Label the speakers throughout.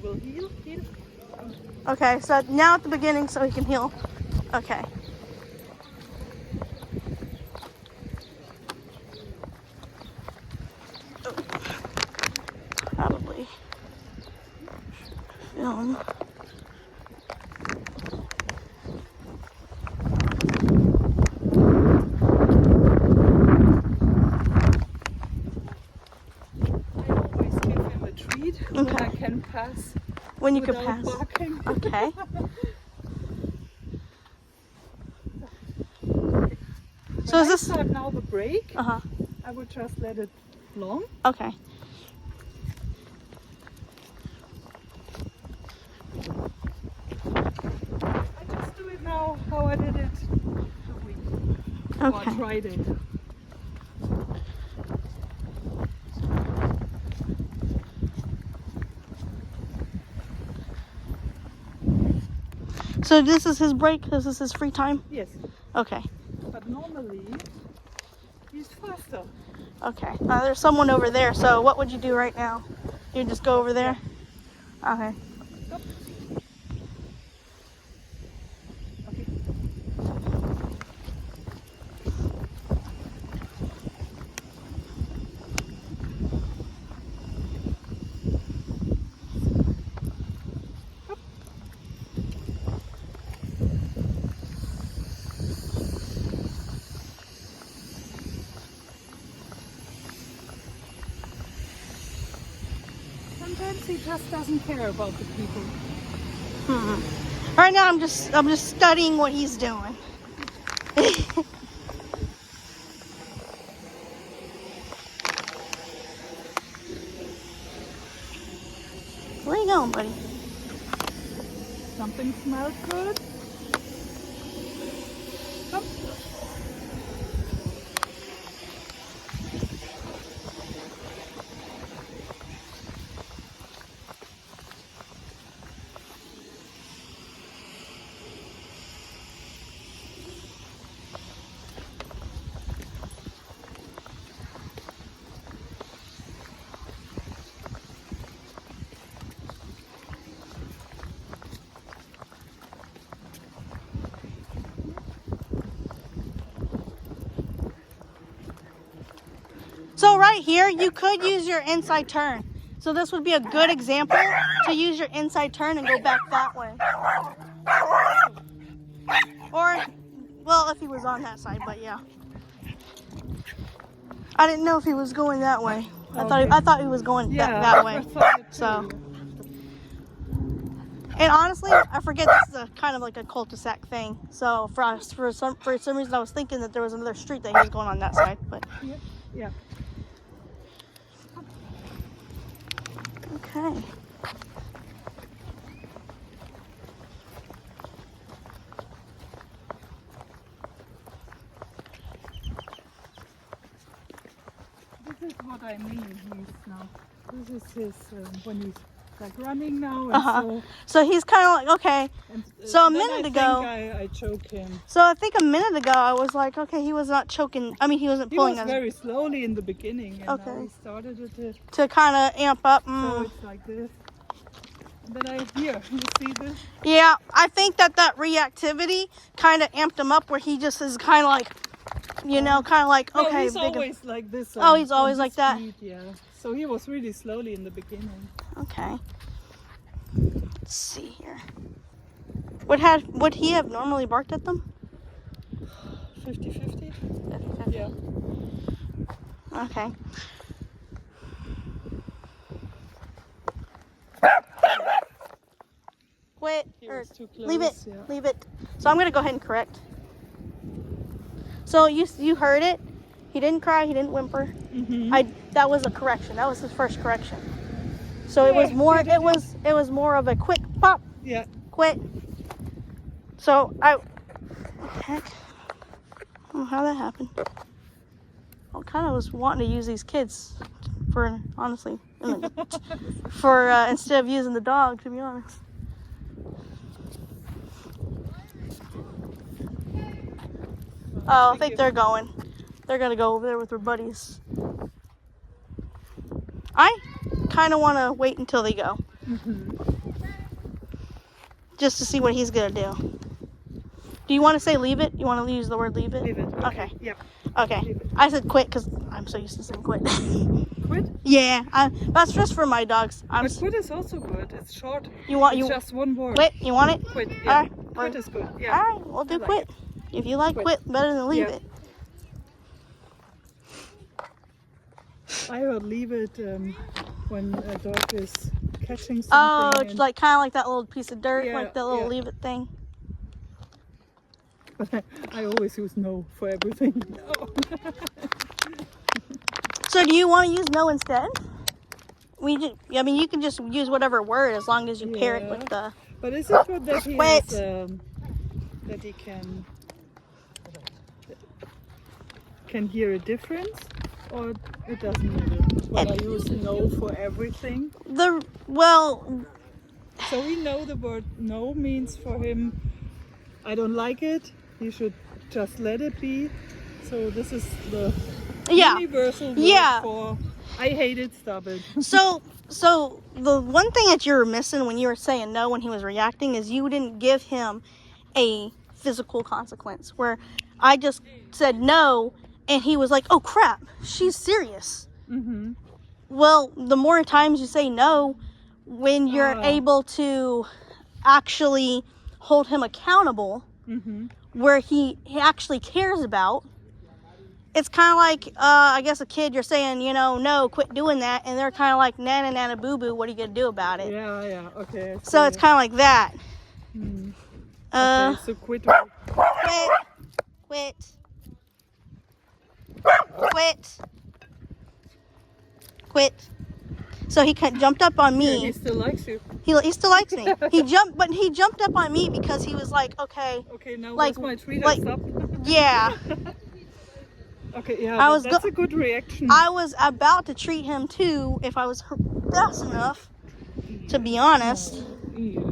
Speaker 1: will heal.
Speaker 2: Okay, so now at the beginning so he can heal. Okay. Probably film.
Speaker 1: When I can pass.
Speaker 2: When you can pass.
Speaker 1: Barking.
Speaker 2: Okay. So is this
Speaker 1: start now the break?
Speaker 2: Uh-huh.
Speaker 1: I would just let it long.
Speaker 2: Okay.
Speaker 1: I just do it now how I did it a week.
Speaker 2: Okay.
Speaker 1: Or tried it.
Speaker 2: So this is his break? This is his free time?
Speaker 1: Yes.
Speaker 2: Okay.
Speaker 1: But normally, he's faster.
Speaker 2: Okay. There's someone over there, so what would you do right now? You just go over there? Yeah. Okay.
Speaker 1: Stop. Okay. Sometimes he just doesn't care about the people.
Speaker 2: Right now I'm just studying what he's doing. Where are you going, buddy?
Speaker 1: Something smells good. Come.
Speaker 2: So right here, you could use your inside turn. So this would be a good example to use your inside turn and go back that way. Or, well, if he was on that side, but yeah. I didn't know if he was going that way. I thought he was going that way. So, and honestly, I forget this is a kind of like a cul-de-sac thing. So for some reason, I was thinking that there was another street that he was going on that side, but
Speaker 1: Yeah.
Speaker 2: okay.
Speaker 1: This is what I mean. He's now. This is his when he's like running now. And
Speaker 2: So he's kind of like, okay.
Speaker 1: And,
Speaker 2: so a minute ago,
Speaker 1: I choke him.
Speaker 2: So I think a minute ago I was like, okay, he was not choking. I mean, he wasn't pulling
Speaker 1: He was very slowly in the beginning, and now he started it
Speaker 2: to kind of amp up.
Speaker 1: So it's like this. And then you see this?
Speaker 2: Yeah, I think that reactivity kind of amped him up, where he just is kind of like, you know, kind of like, okay.
Speaker 1: He's always like this.
Speaker 2: Oh, he's always like that.
Speaker 1: Yeah. So he was really slowly in the beginning.
Speaker 2: Okay. Let's see here. Would he have normally barked at them?
Speaker 1: 50-50?
Speaker 2: 50-50.
Speaker 1: Yeah.
Speaker 2: Okay. Quit. Or
Speaker 1: Too close,
Speaker 2: leave it.
Speaker 1: Yeah.
Speaker 2: Leave it. So I'm gonna go ahead and correct. So you heard it. He didn't cry. He didn't whimper.
Speaker 1: Mm-hmm.
Speaker 2: That was a correction. That was his first correction. So it was more. It was more of a quick pop.
Speaker 1: Yeah.
Speaker 2: Quit. So what the heck? I don't know how that happened. I kind of was wanting to use these kids for, honestly, for instead of using the dog, to be honest. Oh, I think they're going. They're gonna go over there with their buddies. I kind of want to wait until they go. Just to see what he's gonna do. Do you want to say leave it? You want to use the word leave it?
Speaker 1: Leave it.
Speaker 2: Okay.
Speaker 1: Yep.
Speaker 2: Okay.
Speaker 1: Leave it.
Speaker 2: I said quit because I'm so used to saying quit.
Speaker 1: Quit?
Speaker 2: Yeah, that's just for my dogs.
Speaker 1: But quit is also good. It's short.
Speaker 2: It's
Speaker 1: just one word.
Speaker 2: Quit? You want it?
Speaker 1: Quit, yeah.
Speaker 2: All right.
Speaker 1: Quit is good, yeah.
Speaker 2: All right, we'll do
Speaker 1: like
Speaker 2: quit. If you like quit, better than leave it.
Speaker 1: I heard leave it when a dog is catching something.
Speaker 2: Oh, it's like kind of like that little piece of dirt,
Speaker 1: Yeah,
Speaker 2: like that little
Speaker 1: yeah.
Speaker 2: leave it thing.
Speaker 1: But I always use no for everything. No.
Speaker 2: So do you want to use no instead? I mean, you can just use whatever word as long as you pair it with the.
Speaker 1: But is it good that he
Speaker 2: Quit.
Speaker 1: has, that he can hear a difference, or it doesn't matter when I use no for everything? So we know the word no means for him, I don't like it. He should just let it be. So this is the universal word for I hate it, stop it.
Speaker 2: So the one thing that you were missing when you were saying no when he was reacting is you didn't give him a physical consequence where I just said no and he was like, oh crap, she's serious.
Speaker 1: Mm-hmm.
Speaker 2: Well, the more times you say no, when you're able to actually hold him accountable, where he actually cares about, it's kind of like, I guess a kid, you're saying, no, quit doing that. And they're kind of like, nana, nana, boo, boo, what are you going to do about it?
Speaker 1: Yeah, okay.
Speaker 2: So it's kind of like that.
Speaker 1: Okay, so quit.
Speaker 2: Quit. So he jumped up on me.
Speaker 1: Yeah, he still likes you.
Speaker 2: He still likes me. He jumped up on me because he was like, okay.
Speaker 1: Okay, now
Speaker 2: like,
Speaker 1: where's my treat?
Speaker 2: like,
Speaker 1: Stop.
Speaker 2: Yeah.
Speaker 1: Okay, yeah, that's a good reaction.
Speaker 2: I was about to treat him too if I was fast enough, to be honest.
Speaker 1: Yes.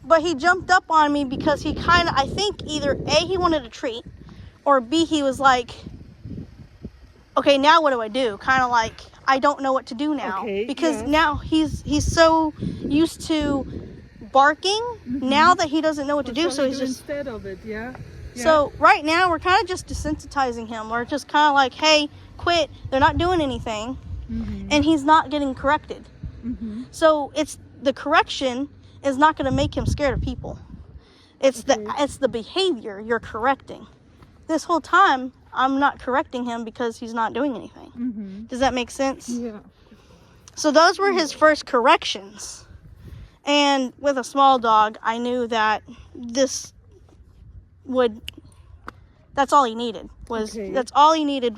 Speaker 2: But he jumped up on me because he I think either A, he wanted a treat, or B, he was like, okay, now what do I do? Kind of like, I don't know what to do now.
Speaker 1: Okay,
Speaker 2: because now he's so used to barking, now that he doesn't know what to do. So he's just
Speaker 1: instead of it, yeah.
Speaker 2: So right now we're kind of just desensitizing him. We're just kind of like, hey, quit. They're not doing anything, and he's not getting corrected. So it's the correction is not going to make him scared of people. It's the behavior you're correcting. This whole time I'm not correcting him because he's not doing anything. Does that make sense?
Speaker 1: Yeah.
Speaker 2: So those were his first corrections. And with a small dog, I knew that that's all he needed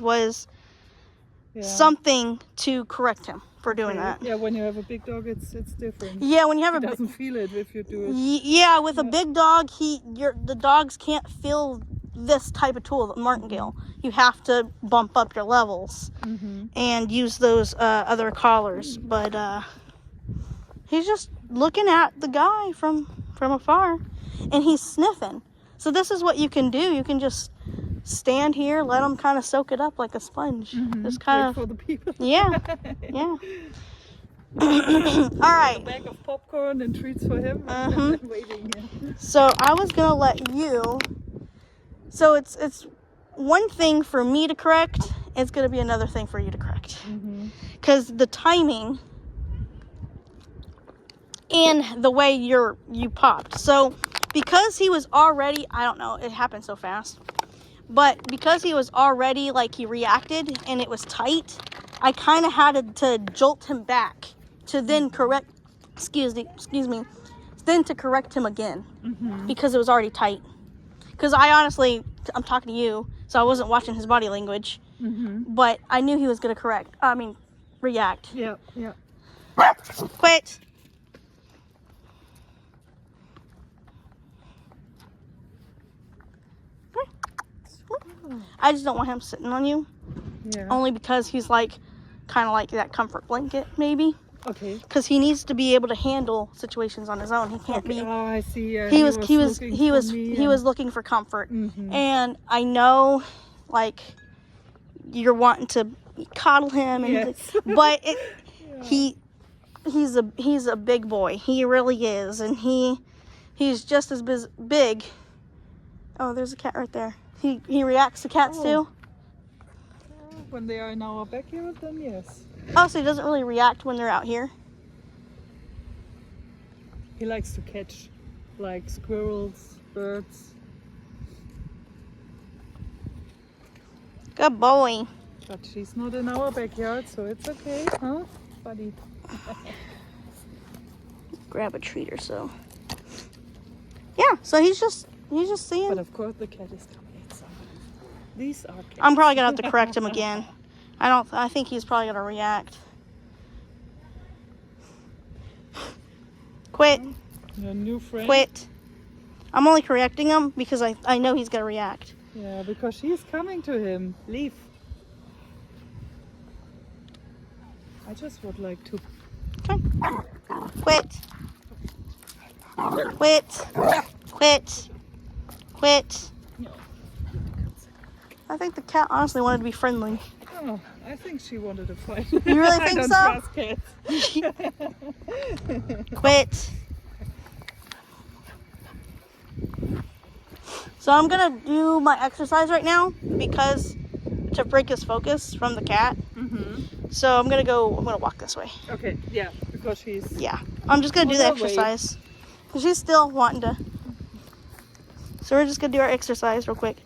Speaker 2: was something to correct him for doing that.
Speaker 1: Yeah, when you have a big dog, it's different.
Speaker 2: Yeah, when you have
Speaker 1: he doesn't feel it if you do it.
Speaker 2: Yeah, with a big dog, the dogs can't feel this type of tool, the martingale. You have to bump up your levels and use those other collars. But he's just looking at the guy from afar, and he's sniffing. So this is what you can do. You can just stand here, let him kind of soak it up like a sponge. Just kind of
Speaker 1: for the people.
Speaker 2: Yeah. All right.
Speaker 1: A bag of popcorn and treats for him. Waiting here.
Speaker 2: So I was gonna let you. So it's one thing for me to correct. It's gonna be another thing for you to correct. Because the timing and the way you popped. So because he was already, I don't know, it happened so fast. But because he was already, like, he reacted and it was tight, I kind of had to jolt him back to then correct, excuse me, then to correct him again because it was already tight. Because I'm talking to you, so I wasn't watching his body language, but I knew he was going to react.
Speaker 1: Yeah.
Speaker 2: Quit. I just don't want him sitting on you.
Speaker 1: Yeah.
Speaker 2: Only because he's like, kind of like that comfort blanket, maybe.
Speaker 1: Okay.
Speaker 2: Because he needs to be able to handle situations on his own. He can't be.
Speaker 1: Oh, I see. Yeah.
Speaker 2: He was looking for comfort, and I know, like, you're wanting to coddle him, and
Speaker 1: yes.
Speaker 2: but he's a big boy. He really is, and he's just as big. Oh, there's a cat right there. He reacts to cats too.
Speaker 1: When they are in our backyard, then yes.
Speaker 2: Oh, so he doesn't really react when they're out here.
Speaker 1: He likes to catch, like squirrels, birds.
Speaker 2: Good boy.
Speaker 1: But she's not in our backyard, so it's okay, huh, buddy?
Speaker 2: Grab a treat or so. Yeah, so he's just seeing.
Speaker 1: But of course the cat is coming inside. These are cats.
Speaker 2: I'm probably gonna have to correct him again. I think he's probably gonna react. Quit.
Speaker 1: Your new friend?
Speaker 2: Quit. I'm only correcting him because I know he's gonna react.
Speaker 1: Yeah, because she's coming to him. Leave. I just would like to...
Speaker 2: Okay. Quit. Quit. Quit. Quit. I think the cat honestly wanted to be friendly.
Speaker 1: Oh, I think she wanted to fight.
Speaker 2: You really think
Speaker 1: I don't
Speaker 2: so?
Speaker 1: trust cats.
Speaker 2: Quit. So I'm gonna do my exercise right now because to break his focus from the cat. So I'm gonna walk this way.
Speaker 1: Okay, yeah, because she's...
Speaker 2: Yeah, I'm just gonna do the exercise. Because she's still wanting to. So we're just gonna do our exercise real quick.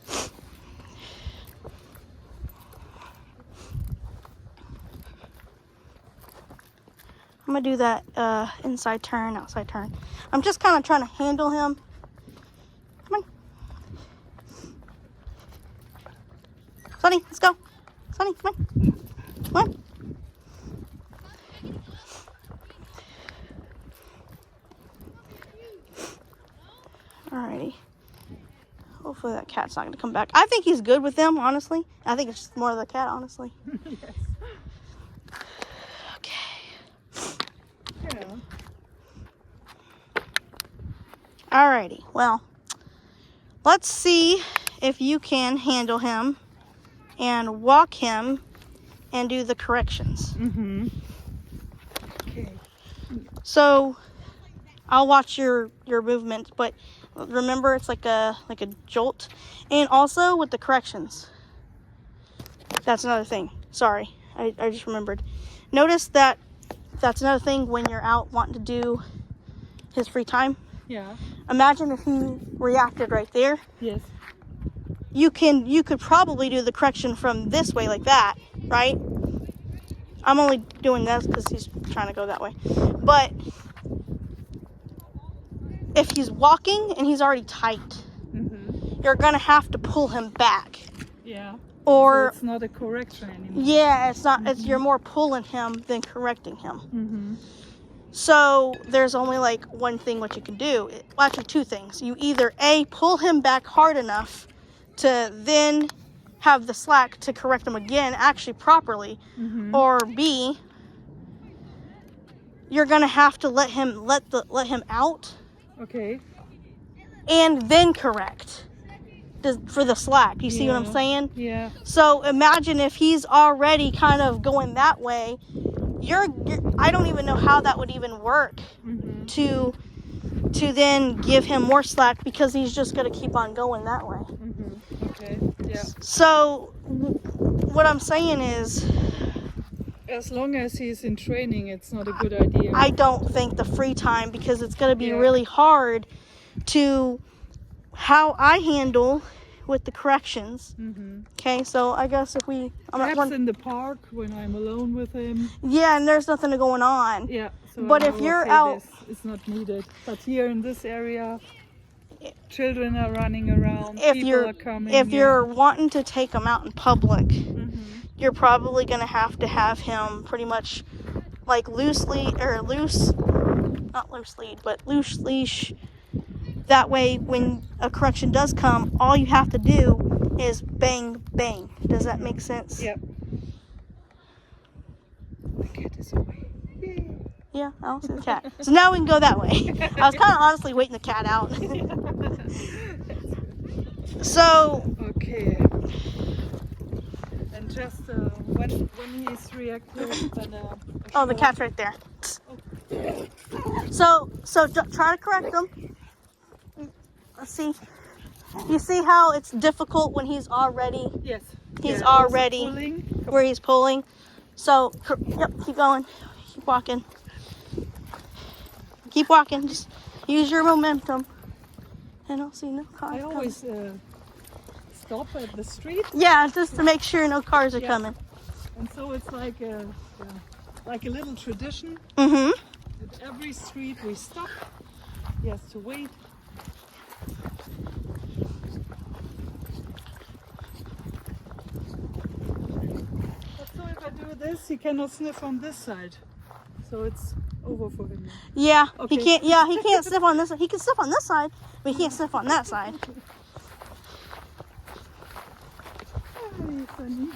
Speaker 2: I'm gonna do that inside turn, outside turn. I'm just kind of trying to handle him. Come on. Sonny, let's go. Sonny, come on. Come on. Alrighty. Hopefully that cat's not going to come back. I think he's good with them, honestly. I think it's just more of the cat, honestly.
Speaker 1: Yes.
Speaker 2: Okay.
Speaker 1: Yeah.
Speaker 2: Alrighty. Well, let's see if you can handle him and walk him and do the corrections.
Speaker 1: Okay.
Speaker 2: So, I'll watch your movement, but remember it's like a jolt. And also with the corrections. That's another thing. Sorry, I just remembered. Notice that that's another thing when you're out wanting to do his free time.
Speaker 1: Yeah.
Speaker 2: Imagine if he reacted right there.
Speaker 1: Yes.
Speaker 2: You could probably do the correction from this way like that, right? I'm only doing this because he's trying to go that way. But if he's walking and he's already tight, you're gonna have to pull him back.
Speaker 1: Yeah.
Speaker 2: Or
Speaker 1: so it's not a correction anymore.
Speaker 2: Yeah, it's not. It's you're more pulling him than correcting him. So there's only like one thing what you can do. Well, actually, two things. You either A, pull him back hard enough to then have the slack to correct him again, actually properly, or B, you're gonna have to let him out.
Speaker 1: Okay.
Speaker 2: And then correct for the slack. You see what I'm saying?
Speaker 1: Yeah.
Speaker 2: So imagine if he's already kind of going that way. I don't even know how that would even work to then give him more slack because he's just going to keep on going that way.
Speaker 1: Okay. Yeah.
Speaker 2: So what I'm saying is,
Speaker 1: as long as he's in training, it's not a good idea.
Speaker 2: I don't think the free time, because it's going to be really hard to how I handle with the corrections. Okay, so I guess if
Speaker 1: perhaps in the park when I'm alone with him.
Speaker 2: Yeah, and there's nothing going on.
Speaker 1: Yeah. So
Speaker 2: but if you're out,
Speaker 1: it's not needed. But here in this area, children are running around. People are coming.
Speaker 2: If you're wanting to take him out in public, you're probably going to have him pretty much like loose leash. That way, when a correction does come, all you have to do is bang, bang. Does that make sense?
Speaker 1: Yep. The cat is away. Yay.
Speaker 2: Yeah, I don't see the cat. So now we can go that way. I was kind of honestly waiting the cat out. So.
Speaker 1: Okay. And just when he's reactive, then.
Speaker 2: Oh, the cat's right there.
Speaker 1: Okay.
Speaker 2: So try to correct him. Let's see. You see how it's difficult when he's already.
Speaker 1: Yes.
Speaker 2: He's already where he's pulling. So yep, keep going. Keep walking. Keep walking. Just use your momentum. I don't see no cars.
Speaker 1: I always stop at the street.
Speaker 2: Yeah, just to make sure no cars are coming.
Speaker 1: And so it's like a little tradition.
Speaker 2: Mm-hmm.
Speaker 1: At every street we stop. He has to wait. But so if I do this, he cannot sniff on this side. So it's over for him now.
Speaker 2: Yeah,
Speaker 1: Okay.
Speaker 2: he can't. Yeah, he can't sniff on this. He can sniff on this side, but he can't sniff on that side.
Speaker 1: Very funny.